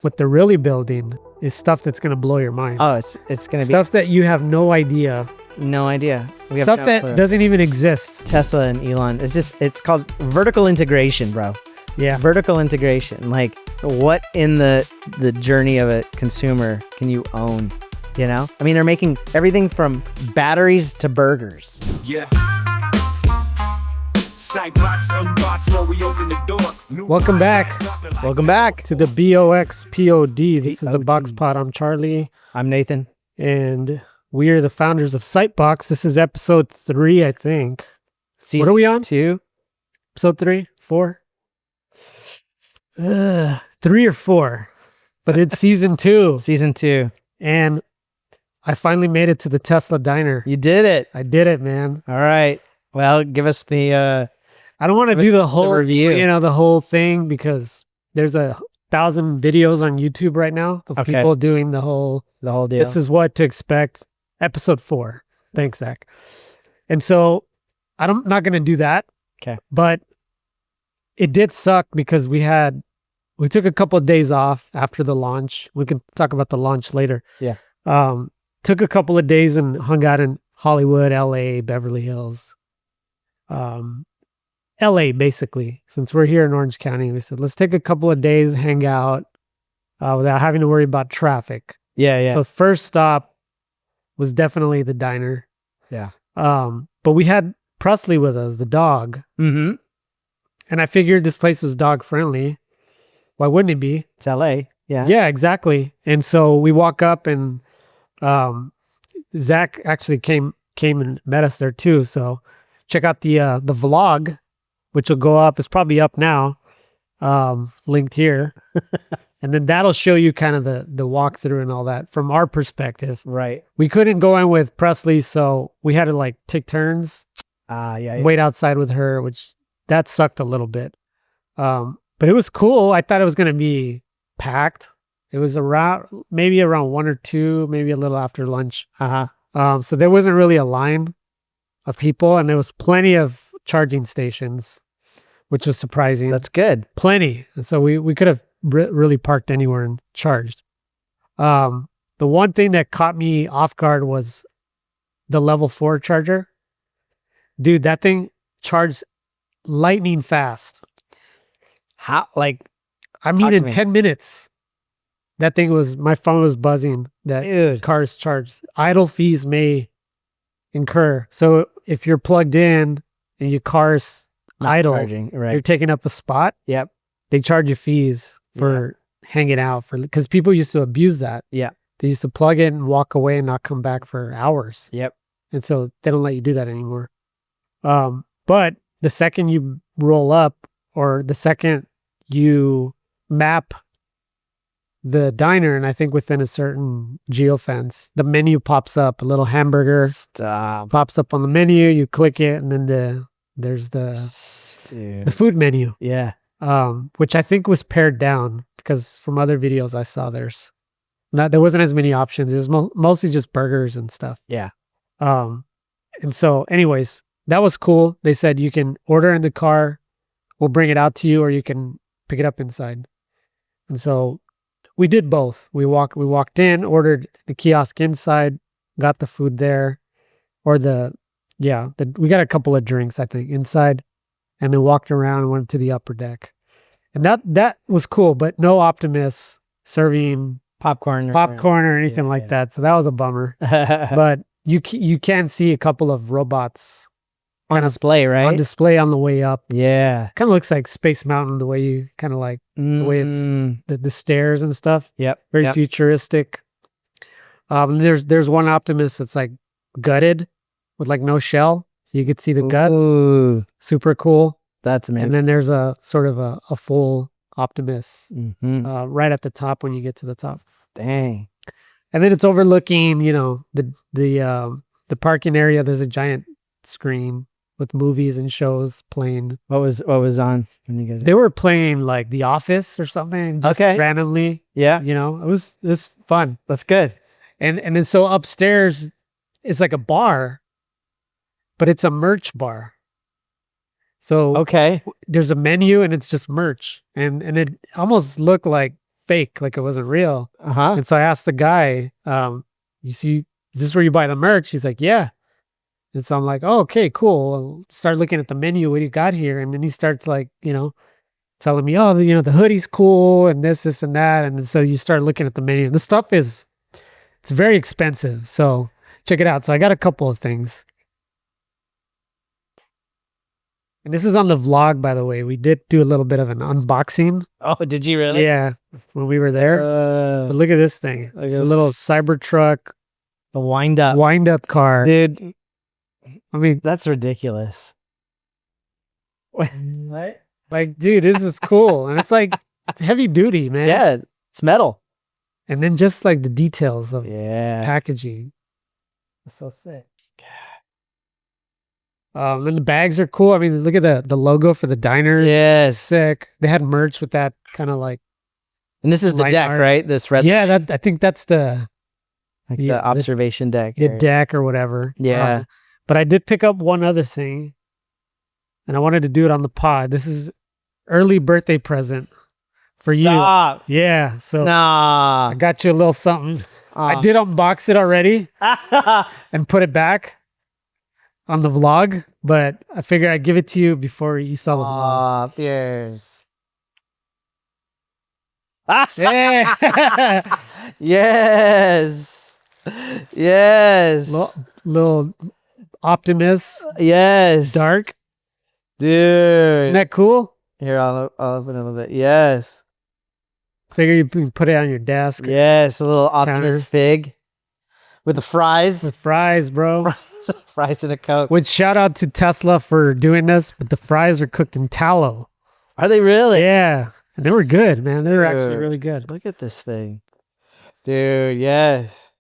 what they're really building is stuff that's going to blow your mind. Oh, it's going to be stuff that you have no idea. no idea. We have Stuff no that clue. doesn't even exist. Tesla and Elon. It's called vertical integration, bro. Yeah. Vertical integration. Like, what in the journey of a consumer can you own? You know? I mean, they're making everything from batteries to burgers. Yeah. Sightbox, unbox, while we open the door. Welcome back Welcome back. to the BoxPod. This is the BoxPod. BoxPod. I'm Charlie, I'm Nathan. and we are the founders of Sightbox. This is episode 3, I think. Season What are we on? 2. Episode 3? 4? 3 or 4. But it's season 2. Season 2. And I finally made it to the Tesla diner. You did it. I did it, man. All right. Well, give us the I don't want to Give do us the the whole review. the whole thing because there's 1,000 videos on YouTube right now of Okay. people doing the whole, deal. this is what to expect. Episode 4. Thanks, Zach. And so I'm not going to do that. Okay. But it did suck because we took a couple of days off after the launch. We can talk about the launch later. Yeah. Took a couple of days and hung out in Hollywood, LA, Beverly Hills. LA, basically. Since we're here in Orange County, we said, let's take a couple of days, hang out without having to worry about traffic. Yeah. So first stop was definitely the diner. Yeah. But we had Presley with us, the dog. Mm-hmm. And I figured this place was dog friendly. Why wouldn't it be? It's LA. Yeah. Yeah, exactly. And so we walk up and Zach actually came and met us there too. So check out the vlog, which will go up. It's probably up now, linked here. And then that'll show you kind of the walkthrough and all that from our perspective. Right. We couldn't go in with Presley, so we had to like take turns, Yeah. wait outside with her, which that sucked a little bit. But it was cool. I thought it was going to be packed. It was maybe around 1 or 2, maybe a little after lunch. Uh-huh. So there wasn't really a line of people, and there was plenty of charging stations, which was surprising. That's good. Plenty. And so we could have really parked anywhere and charged. The one thing that caught me off guard was the level 4 charger. Dude, that thing charged lightning fast. How, like, I mean, Talk to in me. 10 minutes, my phone was buzzing that dude. cars charged. Idle fees may incur. So if you're plugged in and your car's Not idle, charging. you're Right. taking up a spot, Yep. they charge you fees for hanging out because people used to abuse that. Yeah. They used to plug in and walk away and not come back for hours. Yep. And so they don't let you do that anymore. But the second you roll up or the second you map the diner, and I think within a certain geofence, the menu pops up, a little hamburger Stop. pops up on the menu, you click it, and then there's the Dude. food menu, Yeah. which I think was pared down because from other videos I saw there wasn't as many options. It was mostly just burgers and stuff. Yeah. And so anyways, that was cool. They said you can order in the car, we'll bring it out to you, or you can pick it up inside. And so we did both. We walked in, ordered the kiosk inside, got the food there, or we got a couple of drinks, I think, inside, and then walked around and went to the upper deck. And that was cool, but no Optimus serving Popcorn. popcorn or anything like yeah. that. So that was a bummer. But you can see a couple of robots on display, right? on display on the way up. Yeah. Kind of looks like Space Mountain, the way you kind of like the way it's the stairs and stuff. Yep. Very Yep. futuristic. There's one Optimus that's like gutted with like no shell, so you could see the guts. Ooh, Super cool. that's amazing. And then there's a sort of a full Optimus Mhm. right at the top when you get to the top. Dang. And then it's overlooking, the parking area. There's a giant screen with movies and shows playing. What was on when you guys? They were playing like The Office or something, just Okay. randomly. Yeah. It was fun. That's good. And then so upstairs is like a bar, but it's a merch bar. So Okay. there's a menu and it's just merch, and it almost looked like fake, like it wasn't real. Uh-huh. And so I asked the guy, you see, is this where you buy the merch? He's like, yeah. And so I'm like, oh, okay, cool. I'll start looking at the menu. What do you got here? And then he starts like, telling me, oh, the hoodie's cool and this, and that. And so you start looking at the menu. The stuff it's very expensive. So check it out. So I got a couple of things. And this is on the vlog, by the way. We did do a little bit of an unboxing. Oh, did you really? Yeah, when we were there. But look at this thing. It's a little Cybertruck the wind-up car. dude. I mean, That's ridiculous. right? Like, dude, this is cool. And it's like, it's heavy duty, man. Yeah, it's metal. And then just like the details of Yeah. packaging. It's so sick. Then the bags are cool. I mean, look at the logo for the diners. Yes. Sick. They had merch with that kind of like. And this is the Light deck, art. right? This red, Yeah, I think that's the the observation deck. the area. deck or whatever. Yeah. But I did pick up one other thing, and I wanted to do it on the pod. This is early birthday present for Stop. you. Yeah. So Nah. I got you a little something. I did unbox it already and put it back on the vlog, but I figured I'd give it to you before you saw the vlog. Pierce. Yeah. Yes. Yes. little Optimus Yes. Dark. Dude. Isn't that cool? Here, I'll open it a little bit. Yes. Figure you can put it on your desk. Yes. A little Optimus Counter. Fig with the fries. With fries, bro. Fries and a Coke. Which shout out to Tesla for doing this, but the fries are cooked in tallow. Are they really? Yeah. And they were good, man. They were actually Dude. really good. Look at this thing. Dude, yes.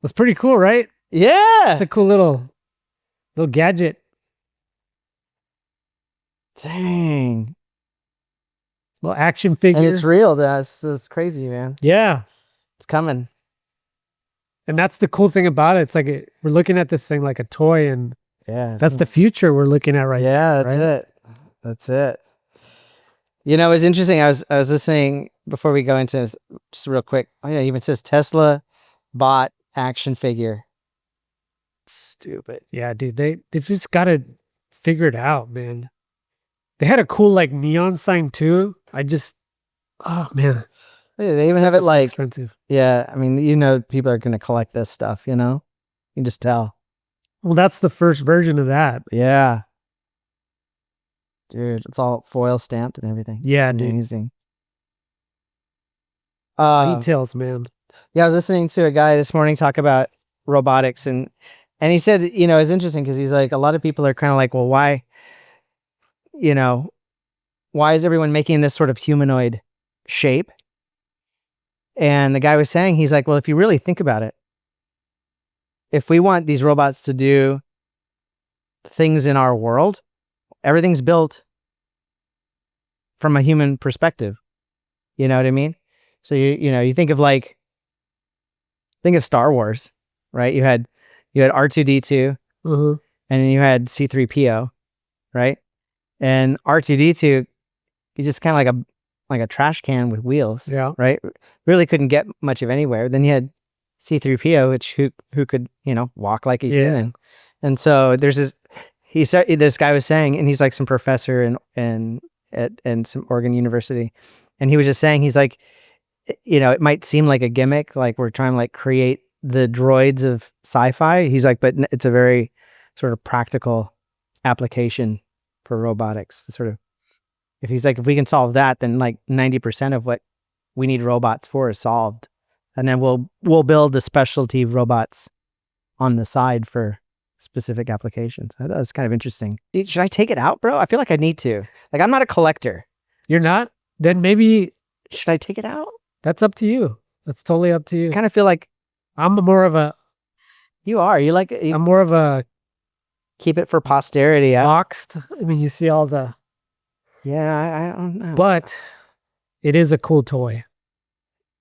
It's pretty cool, right? Yeah. It's a cool little gadget. Dang. Little action figure. And it's real. That's crazy, man. Yeah. It's coming. And that's the cool thing about it. It's like we're looking at this thing like a toy, and Yeah. that's the future we're looking at right now. Yeah, that's right? it. That's it. You know, it's interesting. I was listening before we go into this, just real quick. Oh yeah, it even says Tesla bought action figure. Stupid. Yeah, dude. They've just got to figure it out, man. They had a cool like neon sign too. Oh man. Yeah, they even have it So like, expensive. yeah, I mean, people are going to collect this stuff, you know? You can just tell. Well, that's the first version of that. Yeah. Dude, it's all foil stamped and everything. Yeah, It's dude. amazing. Details, man. Yeah, I was listening to a guy this morning talk about robotics, and he said, it's interesting because he's like, a lot of people are kind of like, well, why is everyone making this sort of humanoid shape? And the guy was saying, he's like, well, if you really think about it, if we want these robots to do things in our world, everything's built from a human perspective. You know what I mean? So you think of Star Wars, right? You had R2D2 Uh-huh. and then you had C3PO, right? And R2D2, you just kind of like a trash can with wheels, Yeah. right? Really couldn't get much of anywhere. Then you had C3PO, which who could walk like a human. And so there's this guy was saying, and he's like some professor in some Oregon University, and he was just saying, he's like, it might seem like a gimmick, like we're trying to like create the droids of sci-fi. He's like, but it's a very sort of practical application for robotics. Sort of, if we can solve that, then like 90% of what we need robots for is solved, and then we'll build the specialty robots on the side for specific applications. That's kind of interesting. Dude, should I take it out, bro? I feel like I need to. Like, I'm not a collector. You're not? Then maybe Should I take it out? that's up to you. That's totally up to you. I kind of feel like I'm more of a you I'm more of a keep it for posterity. boxed. I mean, you see all the, Yeah, I don't know. but it is a cool toy.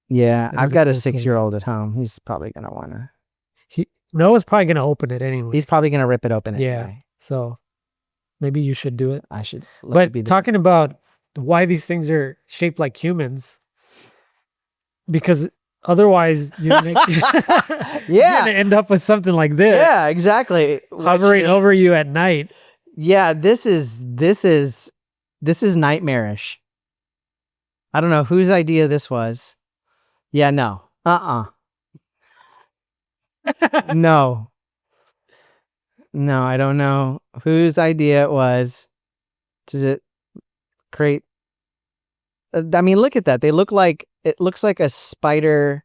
Yeah, That I've is a got a cool toy. 6-year-old at home. He's probably gonna wanna. Noah's probably gonna open it anyway. He's probably gonna rip it open Yeah. anyway. So maybe you should do it. I should. But talking about why these things are shaped like humans, because otherwise you're Yeah. gonna end up with something like this. Yeah, exactly. Hovering over you at night. Yeah, this is nightmarish. I don't know whose idea this was. Yeah, no. No. No, I don't know whose idea it was to create. I mean, look at that. It looks like a spider.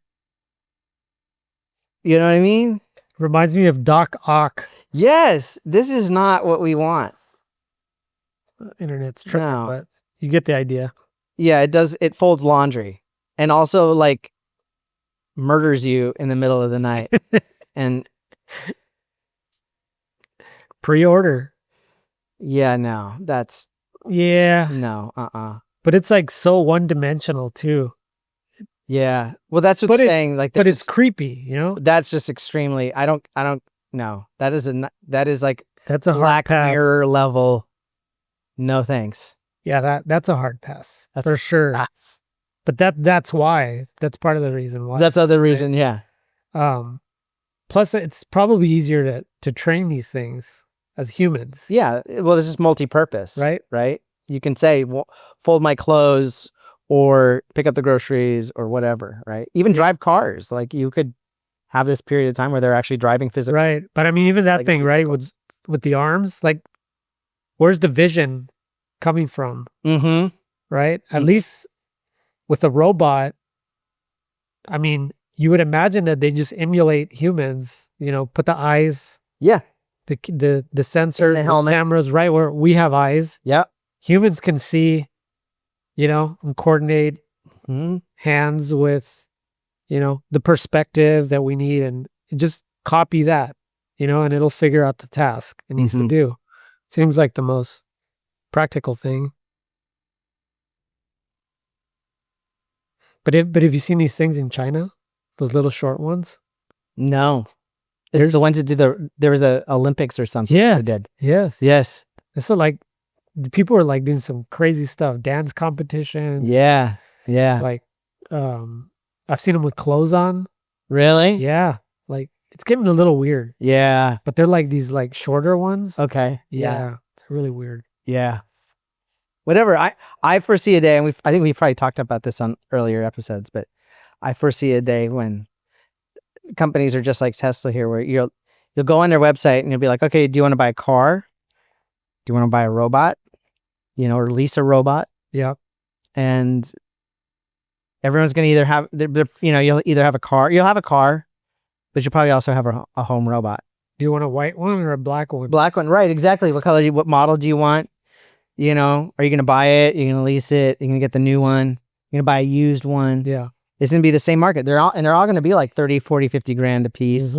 You know what I mean? Reminds me of Doc Ock. Yes, this is not what we want. Internet's tricky, No. but you get the idea. Yeah, it does. It folds laundry and also like murders you in the middle of the night. And Pre-order. yeah, no, that's Yeah. no, But it's like so one-dimensional too. Yeah. Well, that's what But they're it- saying. Like, But it's creepy, you know? that's just extremely. I don't know. That is like That's a hard Black pass. Mirror level. No thanks. Yeah, that's a hard pass. That's for sure. But that's why. That's part of the reason why. That's other reason. Yeah. Plus it's probably easier to train these things as humans. Yeah. Well, this is multi-purpose, Right? Right. You can say, well, fold my clothes or pick up the groceries or whatever. Right. Even drive cars. Like you could have this period of time where they're actually driving physically. Right. But I mean, even that thing, right? With the arms, like, where's the vision coming from? Mm-hmm. Right. At least with a robot, I mean, you would imagine that they just emulate humans, you know, put the eyes, Yeah. the sensors, the helmet. cameras, right where we have eyes. Yeah. Humans can see, you know, and coordinate hands with, you know, the perspective that we need, and just copy that, you know, and it'll figure out the task it needs to do. Seems like the most practical thing. But have you seen these things in China? Those little short ones? No. There's the ones that do there was a Olympics or something. Yeah. They did. Yes. Yes. So like the people are like doing some crazy stuff, dance competition. Yeah. Yeah. Like, I've seen them with clothes on. Really? Yeah. Like it's getting a little weird, Yeah. but they're like these like shorter ones. Okay. Yeah. It's really weird. Yeah. Whatever. I foresee a day, and I think we've probably talked about this on earlier episodes, but I foresee a day when companies are just like Tesla here, where you'll go on their website and you'll be like, okay, do you want to buy a car? Do you want to buy a robot? You know, or lease a robot? Yeah. And everyone's going to either have, you know, you'll either have a car, but you'll probably also have a home robot. Do you want a white one or a black one? Black one, right? Exactly. What color? What model do you want? You know, are you going to buy it? You're going to lease it? You're going to get the new one? You're going to buy a used one? Yeah. It's going to be the same market. They're all going to be like 30, 40, 50 grand a piece.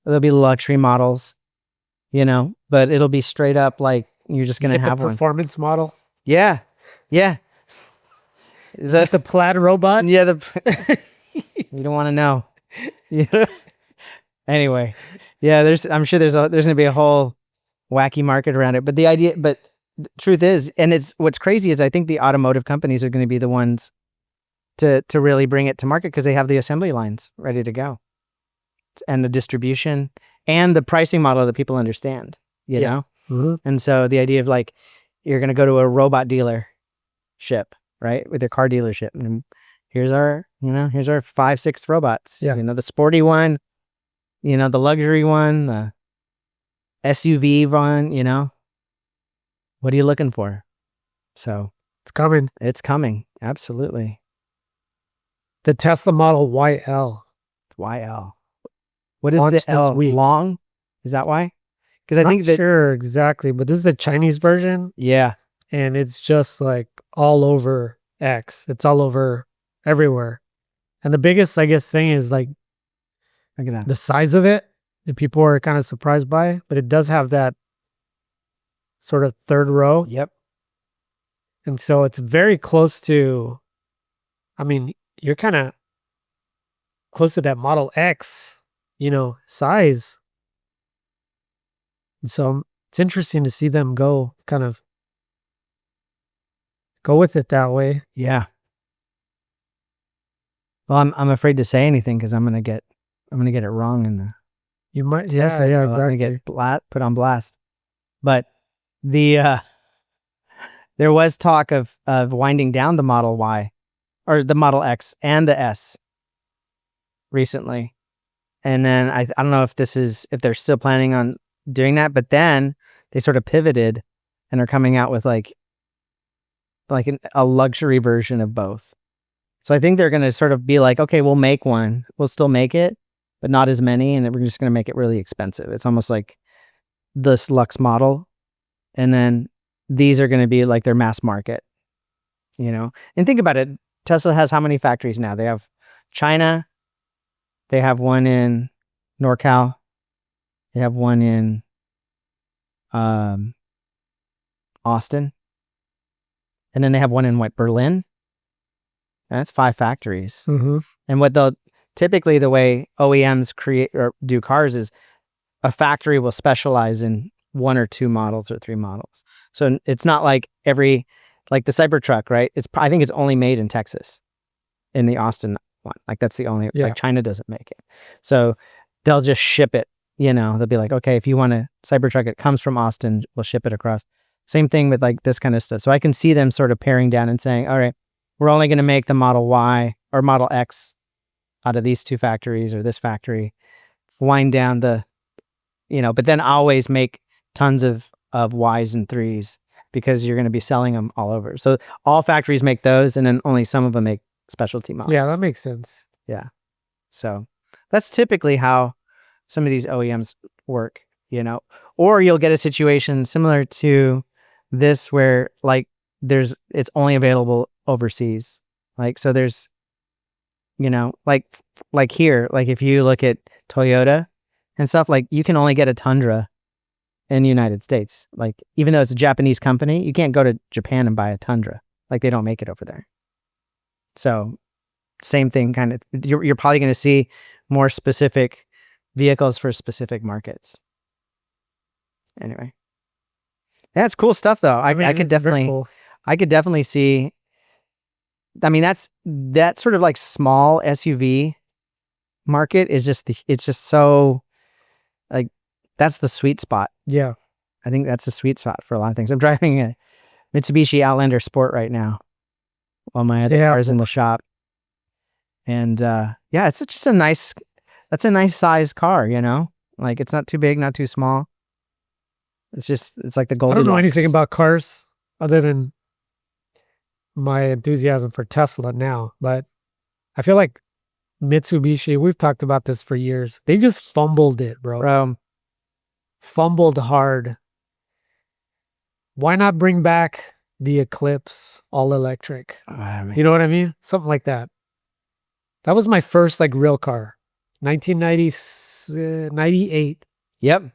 There'll be luxury models, you know, but it'll be straight up like you're just going to have the one. performance model. Yeah. Yeah. The plaid robot. Yeah. You don't want to know. Yeah. Anyway. Yeah. I'm sure there's going to be a whole wacky market around it, but the truth is, and what's crazy is I think the automotive companies are going to be the ones to really bring it to market because they have the assembly lines ready to go and the distribution and the pricing model that people understand, you know? And so the idea of like, you're going to go to a robot dealership, right? With your car dealership. And here's our 5-6 robots, Yeah. You know, the sporty one, you know, the luxury one, the SUV one, you know, what are you looking for? So It's coming. it's coming. Absolutely. The Tesla Model YL. It's YL. What is Launched the L? this week. Long? Is that why? Because I think Not that, sure exactly, but this is a Chinese version, yeah. and it's just like all over X. It's all over everywhere. And the biggest, I guess, thing is like Look at that. the size of it, and people are kind of surprised by, but it does have that sort of third row. Yep. And so it's very close to, I mean, you're kind of close to that Model X, you know, size. And so it's interesting to see them go with it that way. Yeah. Well, I'm afraid to say anything because I'm gonna get it wrong in the You might, test. yeah, I'm gonna exactly. get put on blast. But the there was talk of winding down the Model Y or the Model X and the S recently. And then I don't know if if they're still planning on doing that, but then they sort of pivoted and are coming out with like a luxury version of both. So I think they're going to sort of be like, okay, we'll make one. We'll still make it, but not as many. And then we're just going to make it really expensive. It's almost like this Lux model. And then these are going to be like their mass market, you know? And think about it. Tesla has how many factories now? They have China. They have one in NorCal. They have one in Austin. And then they have one in Berlin. That's 5 factories. Mm-hmm. And what they'll typically, the way OEMs create or do cars is a factory will specialize in 1 or 2 models or 3 models. So it's not like like the Cybertruck, right? I think it's only made in Texas, in the Austin one. Like that's the only, like China doesn't make it. So they'll just ship it, you know, they'll be like, okay, if you want a Cybertruck, it comes from Austin, we'll ship it across. Same thing with like this kind of stuff. So I can see them sort of paring down and saying, all right, we're only going to make the Model Y or Model X out of these 2 factories or this factory, wind down the, you know, but then always make tons of Ys and 3s because you're going to be selling them all over. So all factories make those, and then only some of them make specialty models. Yeah, that makes sense. Yeah. So that's typically how some of these OEMs work, you know, or you'll get a situation similar to this where like it's only available overseas. Like, so there's, you know, like here, like if you look at Toyota and stuff, like you can only get a Tundra in the United States. Like, even though it's a Japanese company, you can't go to Japan and buy a Tundra. Like, they don't make it over there. So same thing, kind of, you're probably going to see more specific vehicles for specific markets. Anyway. That's cool stuff though. I could definitely see, I mean, that sort of like small SUV market is it's just so like, that's the sweet spot. Yeah. I think that's the sweet spot for a lot of things. I'm driving a Mitsubishi Outlander Sport right now while my other car's in the shop. And yeah, it's just that's a nice size car, you know? Like, it's not too big, not too small. It's like the Goldilocks. I don't know anything about cars other than my enthusiasm for Tesla now, but I feel like Mitsubishi, we've talked about this for years. They just fumbled it, bro. Fumbled hard. Why not bring back the Eclipse all electric? You know what I mean? Something like that. That was my first like real car. 1998. Yep.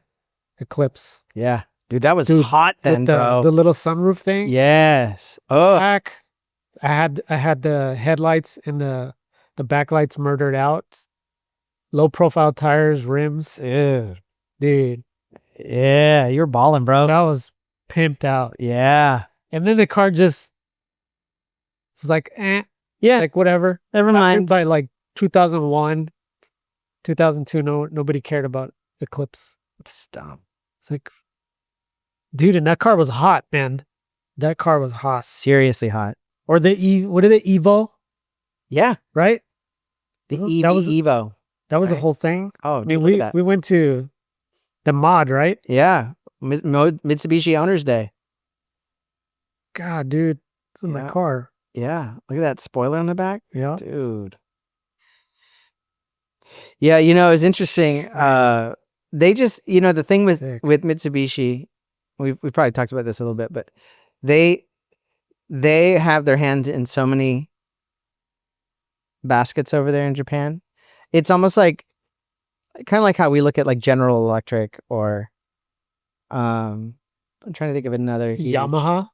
Eclipse. Yeah. Dude, that was hot then, bro. The little sunroof thing. Yes. Oh. Back. I had the headlights and the backlights murdered out. Low profile tires, rims. Dude. Yeah, you're balling, bro. That was pimped out. Yeah. And then the car just was like, yeah, like whatever. Never mind. By like 2001, 2002, nobody cared about Eclipse. It's dumb. It's like, dude, and that car was hot, man. That car was hot. Seriously hot. Or what is it, Evo? Yeah. Right? The Evo. That was a whole thing. Oh, I mean, we went to the mod, right? Yeah. Mitsubishi Owners Day. God, dude. This is my car. Yeah. Look at that spoiler on the back. Yeah. Dude. Yeah, you know, it's interesting. They just, you know, the thing with Mitsubishi, we've probably talked about this a little bit, but they have their hand in so many baskets over there in Japan. It's almost like kind of like how we look at like General Electric or I'm trying to think of another Yamaha.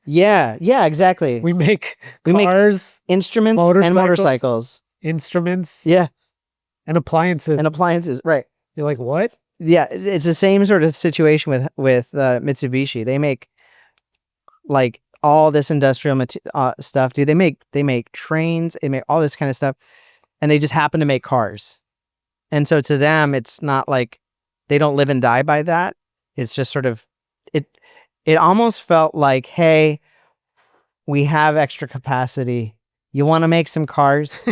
Yeah, exactly. We make cars, instruments, and motorcycles. Instruments. Yeah. And appliances. Right. You're like, what? Yeah, it's the same sort of situation with Mitsubishi. They make like all this industrial stuff, dude. They make trains. They make all this kind of stuff. and they just happen to make cars. And so to them, it's not like they don't live and die by that. It's just sort of, it almost felt like, hey, we have extra capacity. You want to make some cars?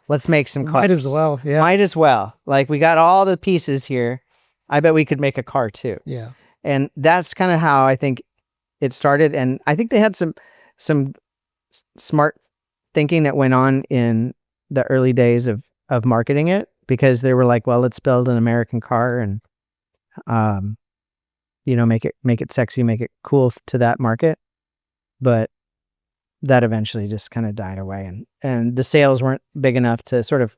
Let's make some cars. Might as well. Yeah. Might as well. Like, we got all the pieces here. I bet we could make a car too. Yeah. And that's kind of how I think it started. And I think they had some smart thinking that went on in the early days of marketing it, because they were like, well, let's build an American car and, make it sexy, make it cool to that market. But that eventually just kind of died away, and the sales weren't big enough to sort of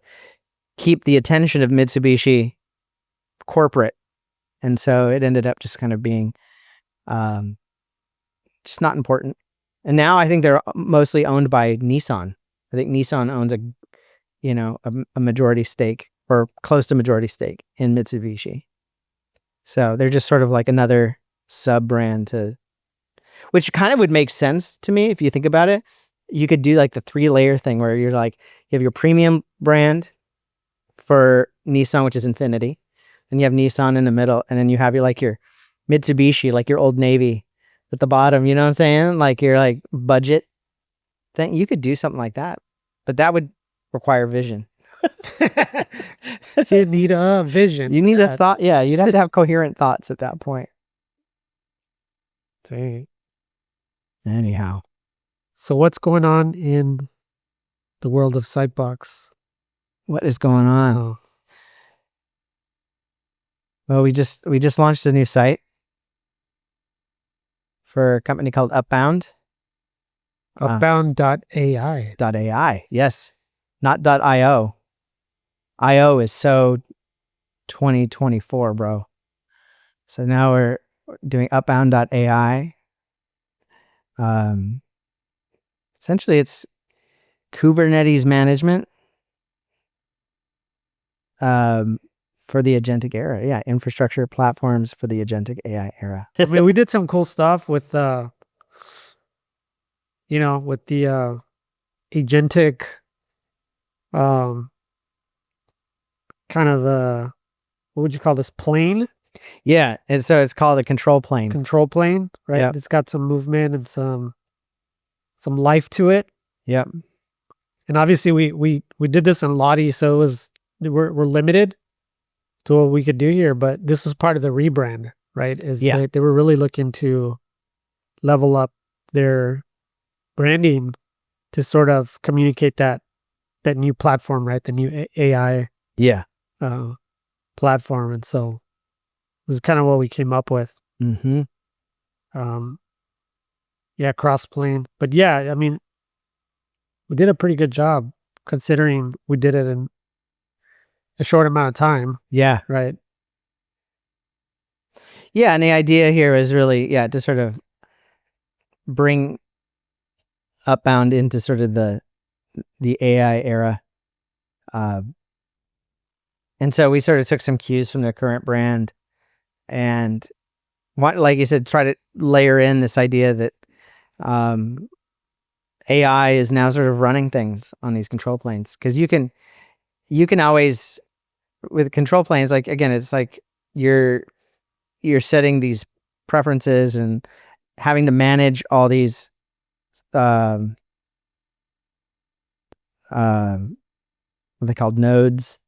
keep the attention of Mitsubishi corporate. And so it ended up just kind of being just not important. And now I think they're mostly owned by Nissan. I think Nissan owns a majority stake, or close to majority stake, in Mitsubishi. So they're just sort of like another sub-brand which kind of would make sense to me if you think about it. You could do like the 3-layer thing where you're like, you have your premium brand for Nissan, which is Infiniti. Then you have Nissan in the middle, and then you have your Mitsubishi, like your Old Navy at the bottom. You know what I'm saying? Like your like budget thing. You could do something like that, but that would require vision. You need a vision. You need a thought. Yeah, you'd have to have coherent thoughts at that point. Dang. Anyhow. So what's going on in the world of Sightbox? What is going on? Oh, Well, we just launched a new site for a company called Upbound. Upbound.ai. .ai. Yes. Not .io. IO is so 2024, bro. So now we're doing Upbound.ai. Essentially it's Kubernetes management for the agentic era. Yeah, infrastructure platforms for the agentic AI era. I mean, we did some cool stuff with with the agentic kind of what would you call this, plane? Yeah, and so it's called a control plane. Control plane, right? Yep. It's got some movement and some life to it. Yep. And obviously we did this in Lottie, so we're limited to what we could do here, but this was part of the rebrand, right? They were really looking to level up their branding to sort of communicate that new platform, right? The new AI platform. And so this is kind of what we came up with. Mm-hmm. Cross-plane. But yeah, I mean, we did a pretty good job considering we did it in a short amount of time. Yeah. Right. Yeah, and the idea here is really, to sort of bring Upbound into sort of the AI era. And so we sort of took some cues from the current brand and, like you said, try to layer in this idea that AI is now sort of running things on these control planes. Because you can always, with control planes, like, again, it's like you're setting these preferences and having to manage all these what are they called, nodes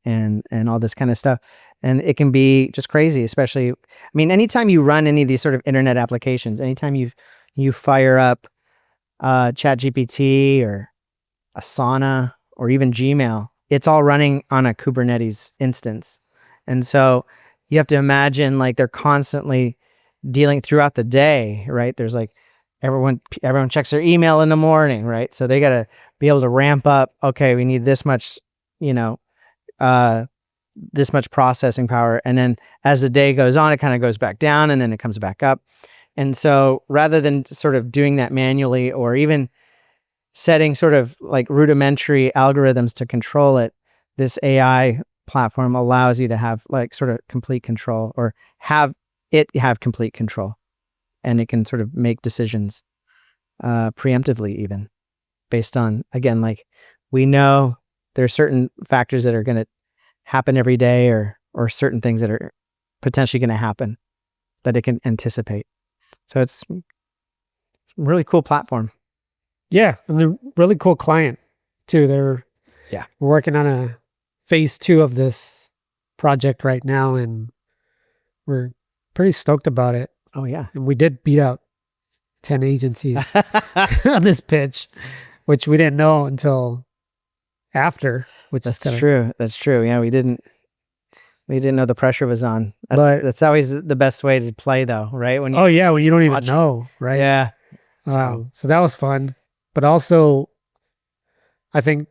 and all this kind of stuff. And it can be just crazy, especially, I mean, anytime you run any of these sort of internet applications, anytime you fire up ChatGPT or Asana or even Gmail, it's all running on a Kubernetes instance. And so you have to imagine, like, they're constantly dealing throughout the day, right? There's like everyone checks their email in the morning, right? So they got to be able to ramp up. Okay, we need this much, this much processing power. And then as the day goes on, it kind of goes back down and then it comes back up. And so rather than sort of doing that manually or even setting sort of like rudimentary algorithms to control it, this AI platform allows you to have like sort of complete control, or have complete control. And it can sort of make decisions preemptively, even based on, again, like, we know there are certain factors that are going to happen every day, or certain things that are potentially going to happen that it can anticipate. So it's a really cool platform. Yeah, and they're really cool client too. They're we're working on a phase 2 of this project right now, and we're pretty stoked about it. Oh yeah. And we did beat out 10 agencies on this pitch, which we didn't know until after. Which is That's true. That's true. Yeah, we didn't know the pressure was on. But That's always the best way to play, though, right? When well, you don't even watch it. know, right? Yeah. So that was fun, but also I think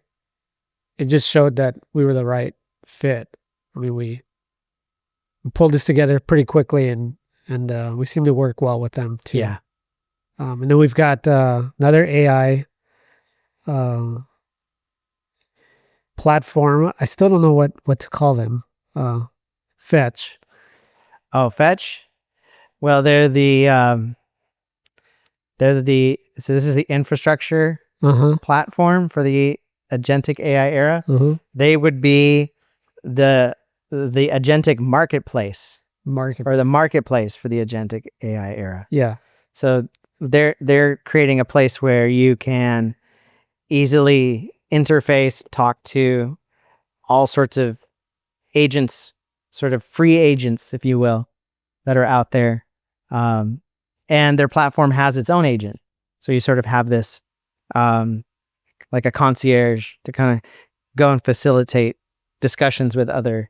it just showed that we were the right fit. I mean, we pulled this together pretty quickly, and we seem to work well with them too. Yeah. And then we've got another AI platform. I still don't know what to call them. Fetch. Oh, Fetch. Well, they're the so this is the infrastructure platform for the agentic AI era. They would be the agentic marketplace or the marketplace for the agentic AI era. Yeah. So they're creating a place where you can easily interface, talk to all sorts of agents, sort of free agents, if you will, that are out there. And their platform has its own agent. So you sort of have this like a concierge to kind of go and facilitate discussions with other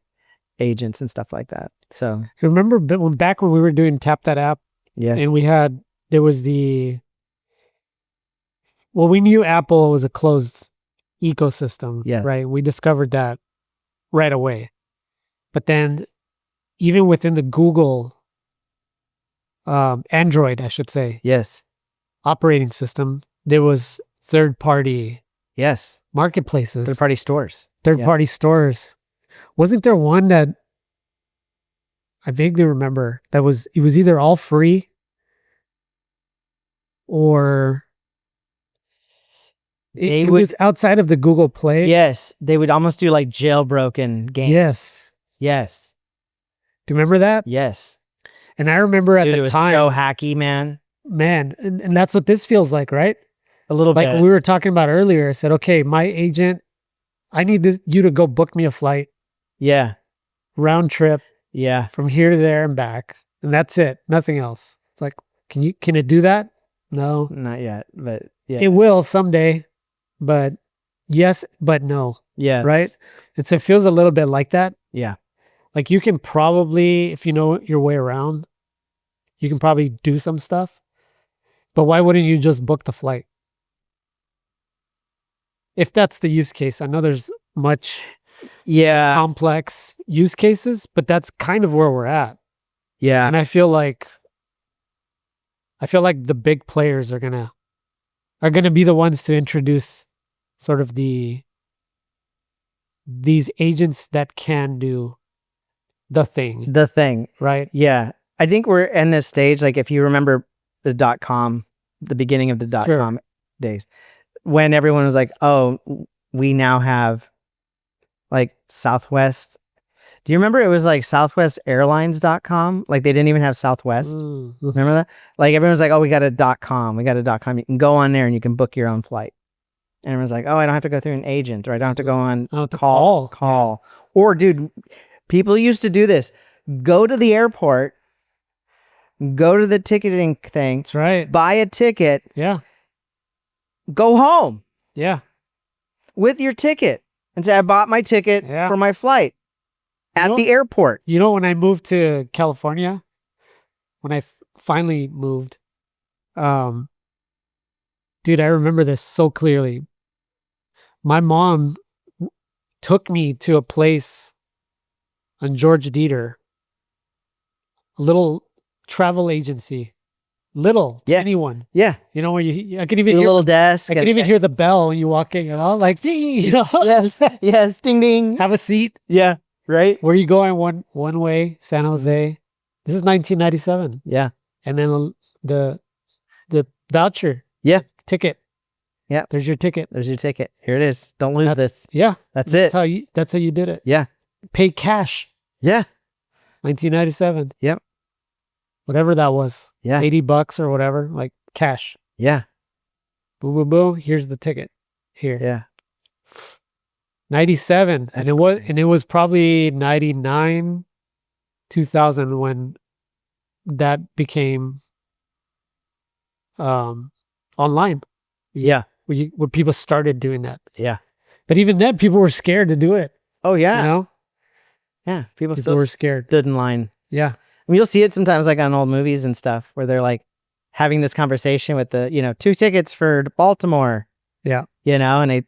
agents and stuff like that. So remember back when we were doing Tap That App, yes, and there was we knew Apple was a closed ecosystem, yes, right? We discovered that right away. But then even within the Google Android, I should say, yes, operating system, there was third-party yes, marketplaces, third-party stores, third-party stores. Wasn't there one that I vaguely remember it was either all free or it was outside of the Google Play? Yes, they would almost do like jailbroken games. Yes. Do you remember that? Yes. And I remember at the time, it was so hacky, man. And that's what this feels like, right? A little bit. Like we were talking about earlier. I said, okay, my agent, I need you to go book me a flight. Yeah. Round trip. Yeah. From here to there and back. And that's it. Nothing else. It's like, can it do that? No. Not yet, but yeah. It will someday, but yes, but no. Yeah. Right? And so it feels a little bit like that. Yeah. Like you can probably, if you know your way around, you can probably do some stuff. But why wouldn't you just book the flight? If that's the use case. I know there's much complex use cases, but that's kind of where we're at. Yeah. And I feel like the big players are gonna be the ones to introduce sort of these agents that can do the thing, right? Yeah. I think we're in this stage, like if you remember the beginning of the .com days, when everyone was like, oh, we now have like Southwest. Do you remember it was like SouthwestAirlines.com? Like they didn't even have Southwest. Remember that? Like everyone's like, oh, we got a .com. We got a .com. You can go on there and you can book your own flight. And everyone's like, oh, I don't have to go through an agent, or I don't have to go on call. Or dude, people used to do this. Go to the airport, go to the ticketing thing. That's right. Buy a ticket. Yeah. Go home. Yeah. With your ticket. And say, I bought my ticket for my flight at the airport. You know, when I moved to California, when I finally moved, dude, I remember this so clearly. My mom took me to a place on George Dieter, a little travel agency. Anyone. Yeah. You know, where I can even hear a little desk. I can even hear the bell when you walk in, like, ding, Yes, ding, ding. Have a seat. Yeah. Right. Where are you going? One way, San Jose. This is 1997. Yeah. And then the voucher. Yeah. Ticket. Yep. There's your ticket. There's your ticket. Here it is. Don't lose this. Yeah. That's it. That's how you did it. Yeah. Pay cash. Yeah. 1997. Yep. Whatever that was. Yeah. $80 or whatever. Like cash. Yeah. Boom, boom, boom. Here's the ticket. Here. Yeah. 97. That's And it was probably 99, 2000 when that became online. Yeah. Where people started doing that. Yeah. But even then, people were scared to do it. Oh yeah. You know? Yeah. People People still were scared. stood in line. Yeah. I mean, you'll see it sometimes like on old movies and stuff where they're like having this conversation with the, 2 tickets for Baltimore, Yeah. and they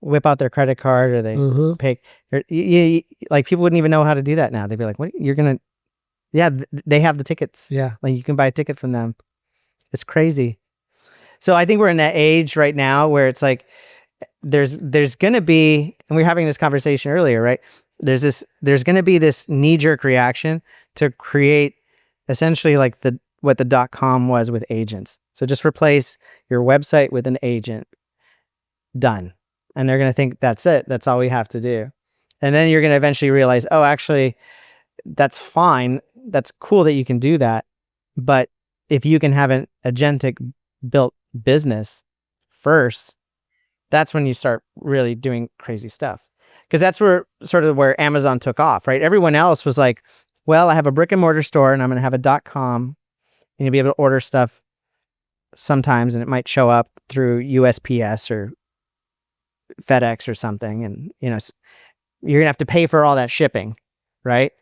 whip out their credit card or they Mhm. pay. Like people wouldn't even know how to do that now. They'd be like, what, you're going to, yeah, they have the tickets. Yeah. Like you can buy a ticket from them. It's crazy. So I think we're in that age right now where it's like, there's going to be, and we were having this conversation earlier, right? There's going to be this knee-jerk reaction to create essentially like what the .com was with agents. So just replace your website with an agent. Done. And they're going to think that's it. That's all we have to do. And then you're going to eventually realize, oh, actually, that's fine. That's cool that you can do that. But if you can have an agentic built business first, that's when you start really doing crazy stuff. Because that's where Amazon took off, right? Everyone else was like, well, I have a brick and mortar store and I'm going to have a .com and you'll be able to order stuff sometimes and it might show up through USPS or FedEx or something. And, you're going to have to pay for all that shipping, right?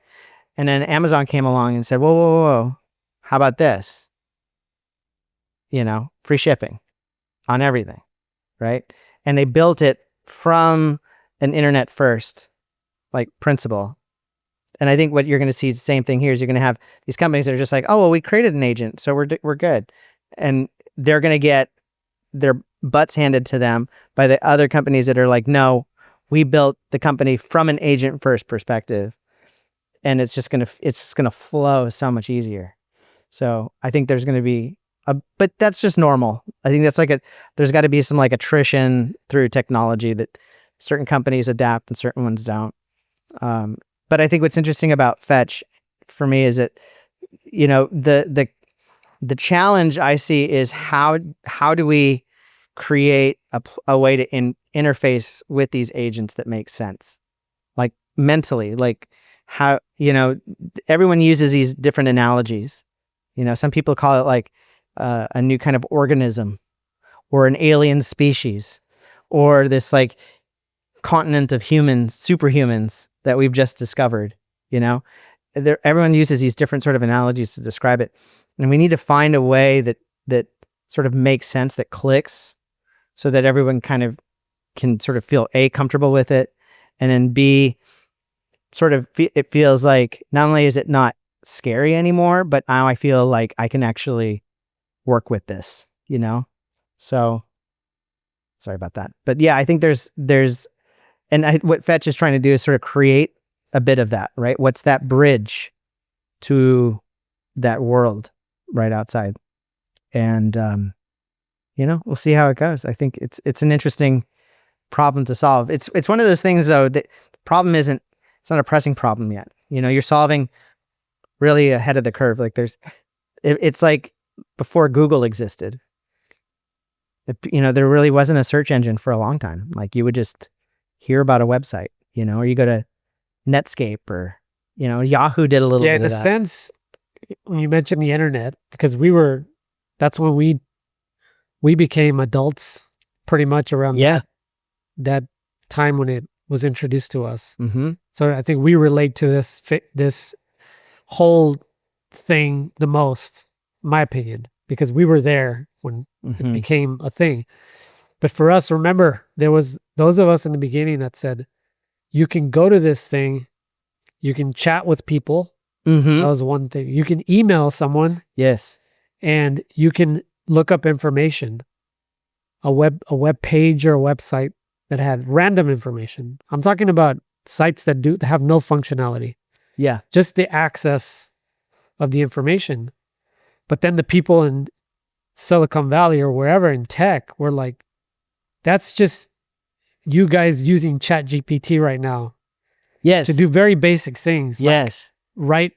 And then Amazon came along and said, whoa, whoa, whoa, how about this? Free shipping on everything, right? And they built it from an internet first, like principle. And I think what you're going to see is the same thing here is you're going to have these companies that are just like, oh, well, we created an agent, so we're good. And they're going to get their butts handed to them by the other companies that are like, no, we built the company from an agent first perspective. And it's just going to flow so much easier. So I think there's going to be but that's just normal. I think that's there's got to be some like attrition through technology that certain companies adapt and certain ones don't. But I think what's interesting about Fetch for me is that, the challenge I see is how do we create a way to interface with these agents that makes sense, like mentally, like how, everyone uses these different analogies. Some people call it like a new kind of organism or an alien species or this like continent of humans, superhumans that we've just discovered. Everyone uses these different sort of analogies to describe it. And we need to find a way that sort of makes sense, that clicks so that everyone kind of can sort of feel A, comfortable with it, and then B, sort of it feels like not only is it not scary anymore, but now I feel like I can actually work with this, So sorry about that. But yeah, I think there's what Fetch is trying to do is sort of create a bit of that, right? What's that bridge to that world right outside? And we'll see how it goes. I think it's an interesting problem to solve. It's one of those things though that the problem it's not a pressing problem yet. You're solving really ahead of the curve. Like it's like before Google existed. There really wasn't a search engine for a long time. Like you would just hear about a website, or you go to Netscape or, Yahoo did a little bit in of a that. sense, when you mentioned the internet, because that's when we became adults pretty much around that time when it was introduced to us. Mm-hmm. So I think we relate to this whole thing the most, in my opinion, because we were there when it became a thing. But for us, remember, there was those of us in the beginning that said, you can go to this thing, you can chat with people. Mm-hmm. That was one thing. You can email someone. Yes. And you can look up information, a web page or a website that had random information. I'm talking about sites that have no functionality. Yeah. Just the access of the information. But then the people in Silicon Valley or wherever in tech were like, that's just you guys using ChatGPT right now Yes. to do very basic things. Yes. Like write,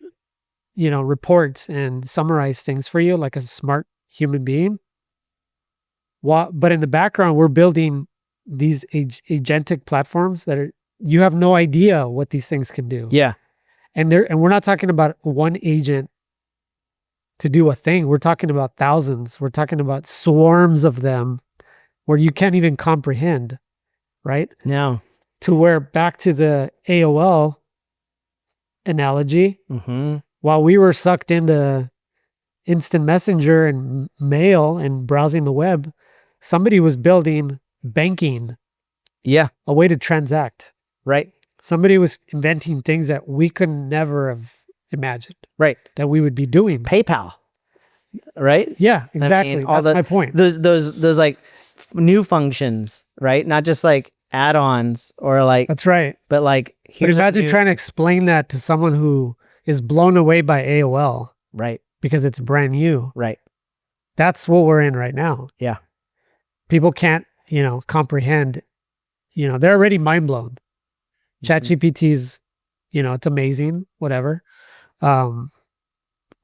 reports and summarize things for you like a smart human being. But in the background, we're building these agentic platforms that you have no idea what these things can do. Yeah. And we're not talking about one agent to do a thing. We're talking about thousands. We're talking about swarms of them where you can't even comprehend, right? No. To where back to the AOL analogy, Mm-hmm. while we were sucked into instant messenger and mail and browsing the web, somebody was building banking, Yeah. a way to transact. Right. Somebody was inventing things that we could never have imagined Right. that we would be doing. PayPal. Right. Yeah, exactly. all That's my point. Those like new functions, right? Not just like add-ons or like, That's right. but like But here's a imagine new- trying to explain that to someone who is blown away by AOL Right. because it's brand new. Right. That's what we're in right now. Yeah. People can't, comprehend, they're already mind blown. ChatGPT's, it's amazing, whatever.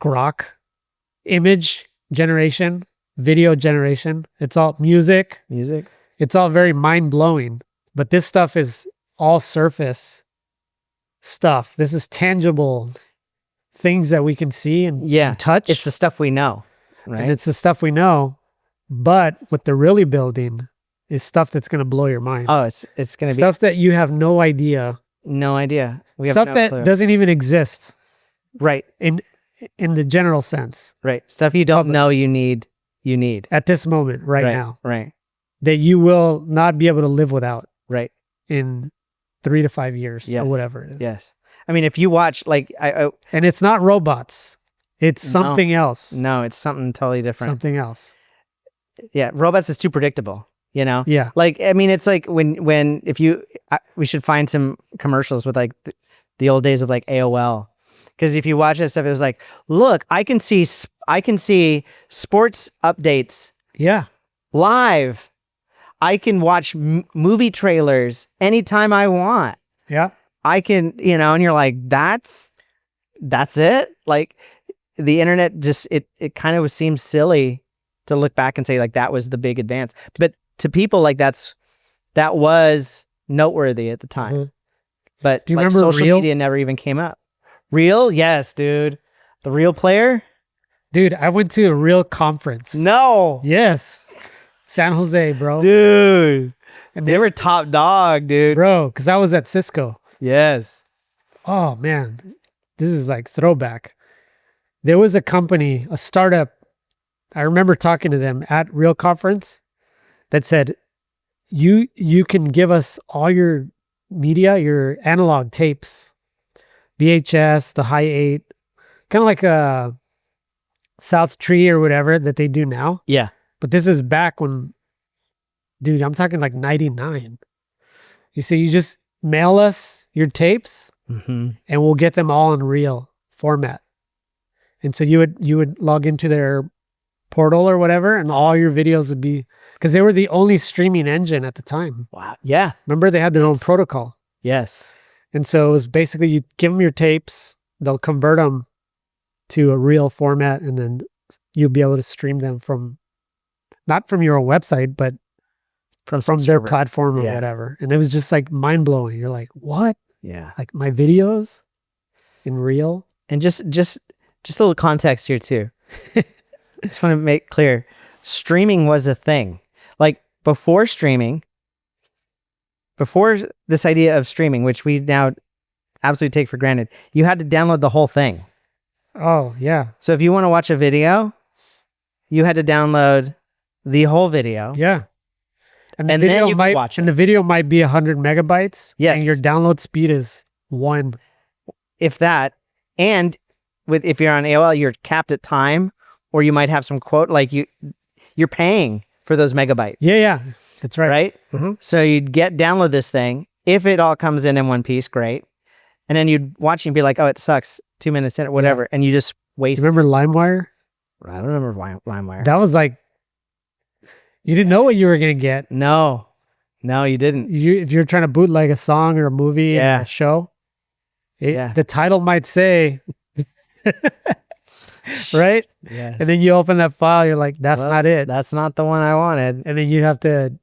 Grok, image generation, video generation. It's all music. It's all very mind blowing. But this stuff is all surface stuff. This is tangible things that we can see and touch. It's the stuff we know, right? And it's the stuff we know. But what they're really building is stuff that's going to blow your mind. Oh, it's going to be Stuff that you have no idea. no idea. We have Stuff no that clue. doesn't even exist Right. in the general sense Right. Stuff you don't Public. know you need. at this moment right now Right. that you will not be able to live without Right. in 3 to 5 years Yeah. or whatever it is. Yes. I mean, if you watch like And it's not robots. It's something else. no, it's something totally different. Something else. Yeah, robots is too predictable, Yeah. Like, I mean, it's like when if you we should find some commercials with like the old days of like AOL. Because if you watch that stuff, it was like, look, I can see sports updates Yeah. live. I can watch movie trailers anytime I want. Yeah. I can, and you're like, that's it. Like the internet just, it kind of seems silly to look back and say like, that was the big advance. But to people like that was noteworthy at the time. Mhm. But Do you like, remember social Real? media never even came up. Real? Yes, dude. The RealPlayer? Dude, I went to a real conference. No. Yes. San Jose, bro. Dude. And They were top dog, dude. bro, because I was at Cisco. Yes. Oh, man. This is like throwback. There was a company, a startup. I remember talking to them at Real Conference that said, you can give us all your media, your analog tapes, VHS, the high 8, kind of like a South Tree or whatever that they do now. Yeah. But this is back when, dude, I'm talking like 99. You see, you just mail us your tapes Mm-hmm. and we'll get them all in real format. And so you would log into their portal or whatever, and all your videos would be, because they were the only streaming engine at the time. Wow. Yeah. Remember, they had their own protocol. Yes. And so it was basically you give them your tapes, they'll convert them to a real format, and then you'll be able to stream them from, not from your own website, but From their server. platform or Yeah. whatever. And it was just like mind blowing. You're like, what? Yeah. Like my videos in real? And just a little context here too. Just want to make clear, streaming was a thing. Like before this idea of streaming, which we now absolutely take for granted, you had to download the whole thing. Oh, yeah. So if you want to watch a video, you had to download the whole video. Yeah. And And then you could watch And the video might be 100 megabytes. Yes. And your download speed is 1. If that, and if you're on AOL, you're capped at time, or you might have some quote, like you're paying for those megabytes. Yeah, yeah. That's right. Right? Mhm. So you'd download this thing. If it all comes in one piece, great. And then you'd watch and be like, oh, it sucks. 2 minutes in it, whatever. And you just waste. You remember LimeWire? I don't remember LimeWire. That was like, you didn't know what you were going to get. No. No, you didn't. If you're trying to bootleg a song or a movie Yeah. or a show, Yeah. the title might say, right? Yes. And then you open that file, you're like, that's Well, not it. That's not the one I wanted. And then you have to,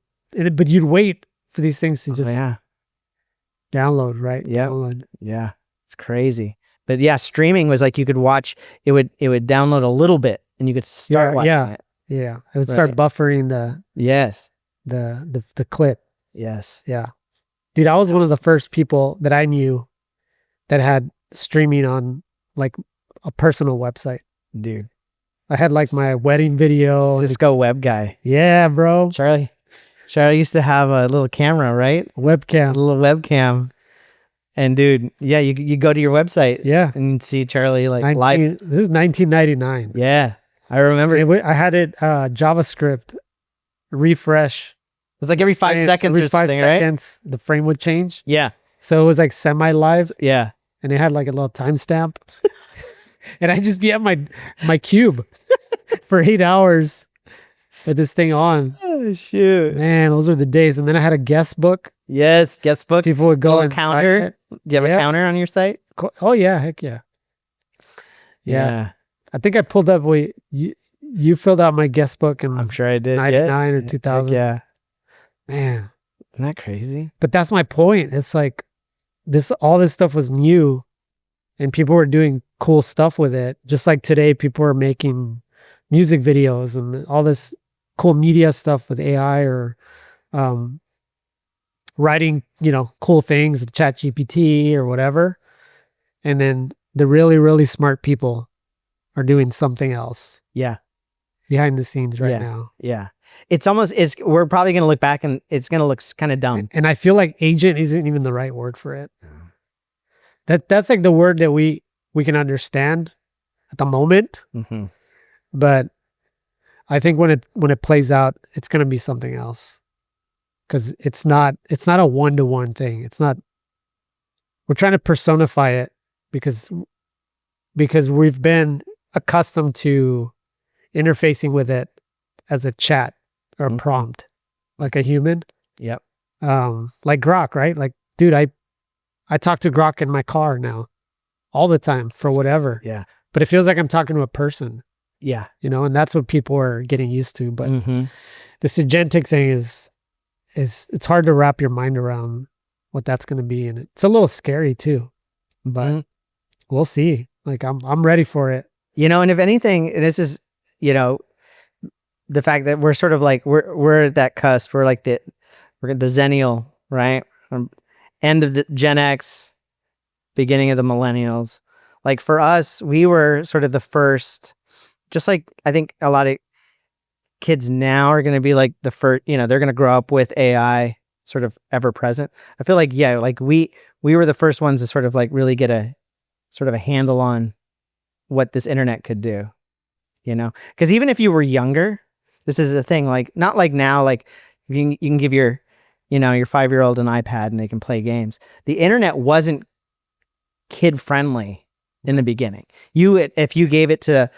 but you'd wait for these things to just yeah. download, right? Yep. Download. Yeah. It's crazy. But yeah, streaming was like you could watch, it would download a little bit and you could start watching it. Yeah. It would start Right. buffering the Yes. clip. Yes. Yeah. Dude, I was one of the first people that I knew that had streaming on like a personal website. Dude. I had like my wedding video. Cisco web guy. Yeah, bro. Charlie used to have a little camera, right? A Webcam. little webcam. And dude, yeah, you go to your website Yeah. and you'd see Charlie like live. This is 1999. Yeah. I remember it I had it JavaScript refresh. was like every 5 seconds every or something, 5 seconds, the frame would change. right? So it was like semi-live, Yeah. and it had like a little timestamp. And I'd just be at my cube for 8 hours with this thing on. Oh shoot. Man, those were the days. And then I had a guest book. Yes, guest book. People would go Little and counter. sign it. Do you have Yeah. a counter on your site? Oh yeah, heck yeah. Yeah. I think I pulled up. Wait, you filled out my guest book in I'm sure I did. 99 or Heck 2000. yeah. Man, Isn't that crazy? but that's my point. It's like all this stuff was new, and people were doing cool stuff with it. Just like today, people are making music videos and all this cool media stuff with AI or writing, cool things with ChatGPT or whatever. And then the really, really smart people are doing something else Yeah. behind the scenes right Yeah. now. Yeah. We're probably going to look back and it's going to look kind of dumb. And I feel like agent isn't even the right word for it. That's like the word that we can understand at the moment, Mm-hmm. but I think when it plays out, it's going to be something else. Cuz it's not a one-to-one thing. It's not. We're trying to personify it because we've been accustomed to interfacing with it as a chat or a prompt, like a human. Yep. Like Grok, right? Like, dude, I talk to Grok in my car now all the time for whatever. Yeah. But it feels like I'm talking to a person, Yeah. and that's what people are getting used to. But Mm-hmm. this agentic thing is it's hard to wrap your mind around what that's going to be. And it's a little scary too, but we'll see. Like I'm ready for it. And if anything, this is, the fact that we're sort of like, we're at that cusp. We're like we're the Zennial, right? End of the Gen X, beginning of the millennials. Like for us, we were sort of the first, just like I think a lot of kids now are going to be like the first, they're going to grow up with AI sort of ever present. I feel like, yeah, like we were the first ones to sort of like really get a sort of a handle on what this internet could do, because even if you were younger, this is a thing, like not like now, like if you can give your 5-year-old an iPad and they can play games. The internet wasn't kid friendly in the beginning. If you gave it to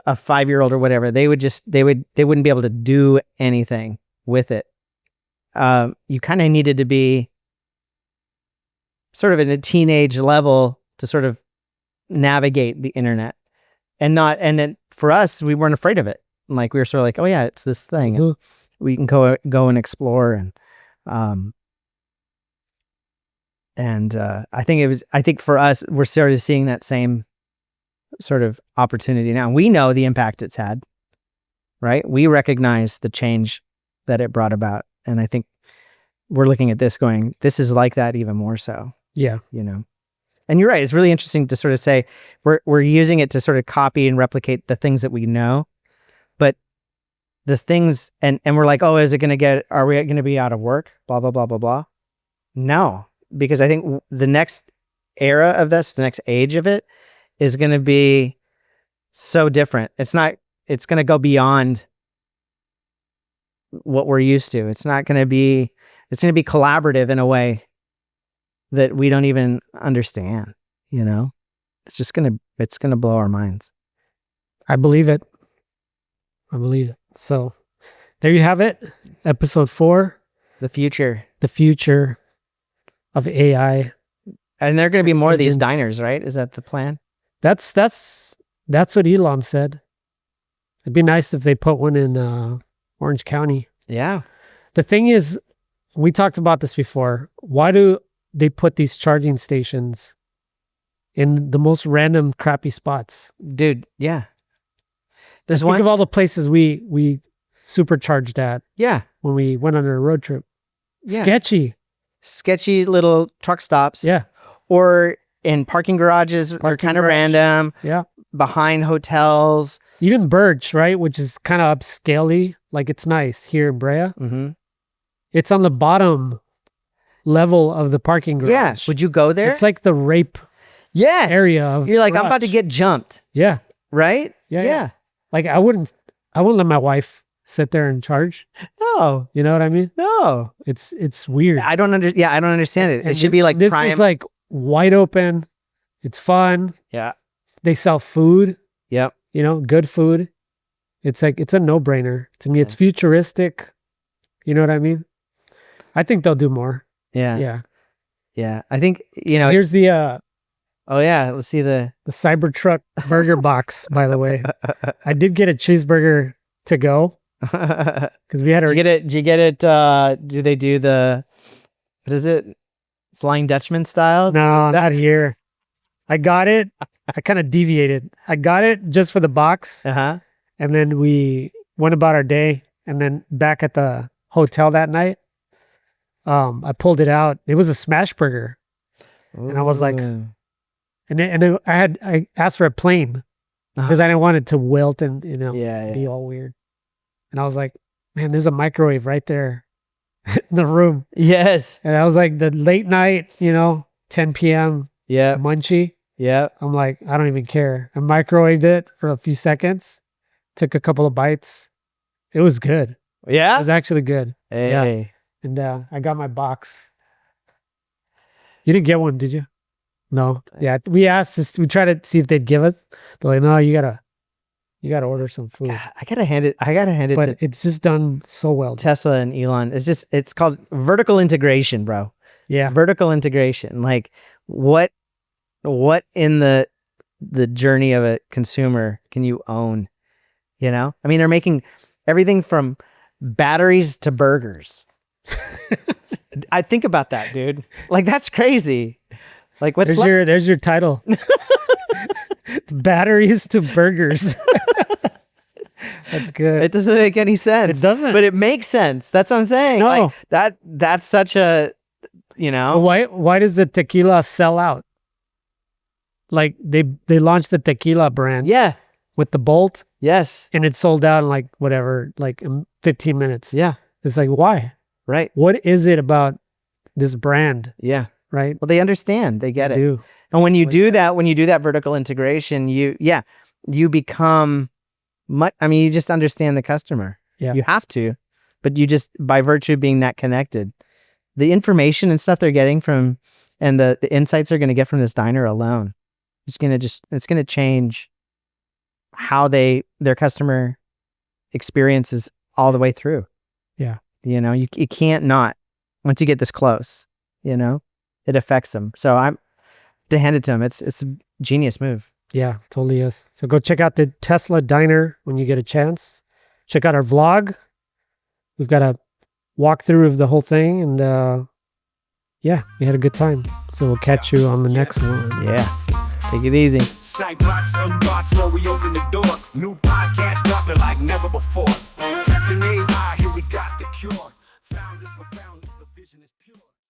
a 5-year-old or whatever, they wouldn't be able to do anything with it. You kind of needed to be sort of at a teenage level to sort of navigate the internet, and then for us, we weren't afraid of it. Like we were sort of like, oh yeah, it's this thing. Mhm. We can go and explore, and I think for us, we're sort of seeing that same sort of opportunity now. We know the impact it's had, right? We recognize the change that it brought about, and I think we're looking at this going, this is like that even more so. Yeah. And you're right. It's really interesting to sort of say we're using it to sort of copy and replicate the things that we know, but the things and we're like, oh, are we going to be out of work? Blah, blah, blah, blah, blah. No, because I think the next era of this, the next age of it is going to be so different. It's going to go beyond what we're used to. It's going to be collaborative in a way that we don't even understand, It's going to blow our minds. I believe it. So there you have it. Episode 4. The future. the future of AI. And there are going to be more of these Engine. diners, right? Is that the plan? That's what Elon said. It'd be nice if they put one in Orange County. Yeah. The thing is, we talked about this before. Why do they put these charging stations in the most random crappy spots? Dude, yeah. There's Think one. of all the places we supercharged at Yeah. when we went on a road trip. Yeah. Sketchy. Little truck stops. Yeah. Or in parking garages. They're Parking kind of garage. random. Yeah. Behind hotels. Even Birch, right? Which is kind of upscale-y. Like it's nice here in Brea. Mm-hmm. It's on the bottom level of the parking garage. Yeah. Would you go there? It's like the rape yeah. area of You're like, I'm about to garage. get jumped. Yeah. Right? Yeah. Like I wouldn't let my wife sit there and charge. No. You know what I mean? No. It's weird. I don't understand it. It And should be like this prime. is like wide open. It's fun. Yeah. They sell food, Yep. good food. It's like it's a no-brainer. To me, it's futuristic. You know what I mean? I think they'll do more. Yeah. Yeah. Yeah. I think, you know. Here's the Oh yeah. Let's see the. Cybertruck burger box, by the way. I did get a cheeseburger to go because we had Did you get it? Do they do the, what is it? Flying Dutchman style? No, not here. I got it. I kind of deviated. I got it just for the box. Uh-huh. And then we went about our day. And then back at the hotel that night, I pulled it out. It was a smash burger. And I was like, Ooh. I asked for a plain because I didn't want it to wilt and, Yeah. be all weird. And I was like, man, there's a microwave right there in the room. Yes. And I was like, the late night, 10 p.m. Yeah. munchie. Yeah. I'm like, I don't even care. I microwaved it for a few seconds, took a couple of bites. It was good. It Yeah. was actually good. Hey. And I got my box. You didn't get one, did you? No. Yeah. We asked this, we tried to see if they'd give us. They're like, no, you gotta order some food. God, I gotta hand it But to it's just done so well. Tesla and Elon. It's called vertical integration, bro. Yeah. Vertical integration. Like what in the journey of a consumer can you own? I mean, they're making everything from batteries to burgers. I think about that, dude. Like that's crazy. Like what's There's your title. Batteries to burgers. That's good. It doesn't make any sense. It doesn't. But it makes sense. That's what I'm saying. No. Like, that's such a, Why does the tequila sell out? Like they launched the tequila brand Yeah. with the Bolt Yes. and it sold out in in 15 minutes. Yeah. It's like, why? Right. What is it about this brand? Yeah. Right? Well, they understand. They get it. Do. And when you do that vertical integration, you become much, you just understand the customer. Yeah. You have to, but you just, by virtue of being that connected, the information and stuff they're getting from, and the insights they're going to get from this diner alone, it's going to change how their customer experiences all the way through. Yeah. You can't not, once you get this close, it affects them. So I'm to hand it to them. It's a genius move. Yeah, totally is. So go check out the Tesla diner when you get a chance. Check out our vlog. We've got a walkthrough of the whole thing, and we had a good time. So we'll catch you on the next one. Yeah. Take it easy. Sightbox, unbox, where we open the door. New podcast dropping like never before.